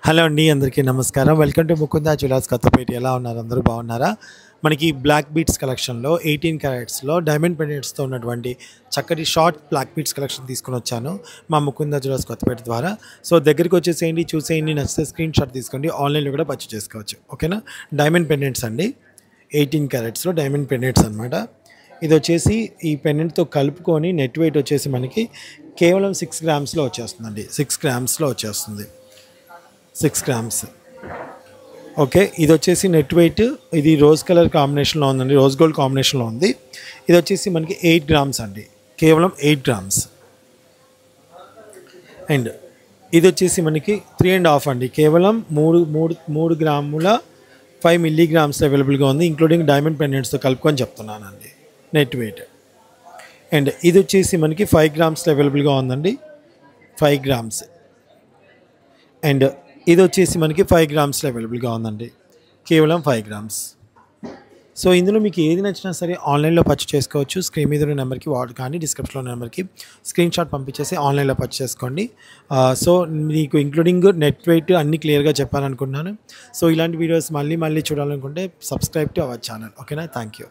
Hello అండి, అందరికీ నమస్కారం. Welcome to Mukunda jewellers Kothapeta. ఎలా ఉన్నారు? అందరూ బాగున్నారా? మనకి బ్లాక్ బీట్స్ కలెక్షన్లో 18 క్యారెట్స్లో డైమండ్ పెండెంట్స్తో ఉన్నటువంటి చక్కటి షార్ట్ బ్లాక్ బీట్స్ కలెక్షన్ తీసుకొని వచ్చాను మా ముకుందా జ్యువెలర్స్ కొత్తపేట ద్వారా. సో దగ్గరికి వచ్చేసేయండి, చూసేయండి, నచ్చితే స్క్రీన్ షాట్ తీసుకోండి. ఆన్లైన్లో కూడా పర్చేస్ చేసుకోవచ్చు. ఓకేనా? డైమండ్ పెండెంట్స్ అండి, 18 క్యారెట్స్లో డైమండ్ పెండెంట్స్ అనమాట. ఇది వచ్చేసి ఈ పెండెంట్తో కలుపుకొని నెట్ వెయిట్ వచ్చేసి మనకి కేవలం 6 గ్రామ్స్లో వచ్చేస్తుందండి. 6 గ్రామ్స్లో వచ్చేస్తుంది, 6 గ్రామ్స్. ఓకే, ఇది వచ్చేసి నెట్ వెయిట్. ఇది రోజ్ కలర్ కాంబినేషన్లో ఉందండి, రోజ్ గోల్డ్ కాంబినేషన్లో ఉంది. ఇది వచ్చేసి మనకి 8 గ్రామ్స్ అండి, కేవలం 8 గ్రామ్స్. అండ్ ఇది వచ్చేసి మనకి 3.5 అండి, కేవలం 3 గ్రాముల 5 మిల్లీగ్రామ్స్ అవైలబుల్గా ఉంది, ఇంక్లూడింగ్ డైమండ్ పెండెంట్స్తో కలుపుకొని చెప్తున్నానండి నెట్ వెయిట్. అండ్ ఇది వచ్చేసి మనకి 5 గ్రామ్స్లో అవైలబుల్గా ఉందండి, 5 గ్రామ్స్. అండ్ ఇది వచ్చేసి మనకి 5 గ్రామ్స్లో అవైలబుల్గా ఉందండి, కేవలం 5 గ్రామ్స్. సో ఇందులో మీకు ఏది నచ్చినా సరే ఆన్లైన్లో పర్చేస్ చేసుకోవచ్చు. స్క్రీన్ మీద ఉన్న నెంబర్కి కానీ డిస్క్రిప్షన్లో ఉన్న నెంబర్కి స్క్రీన్ షాట్ పంపించేసి ఆన్లైన్లో పర్చేస్ చేసుకోండి. సో మీకు ఇంక్లూడింగ్ నెట్ వెయిట్ అన్నీ క్లియర్గా చెప్పాలనుకుంటున్నాను. సో ఇలాంటి వీడియోస్ మళ్ళీ చూడాలనుకుంటే సబ్స్క్రైబ్ టు అవర్ ఛానల్. ఓకేనా? Thank you.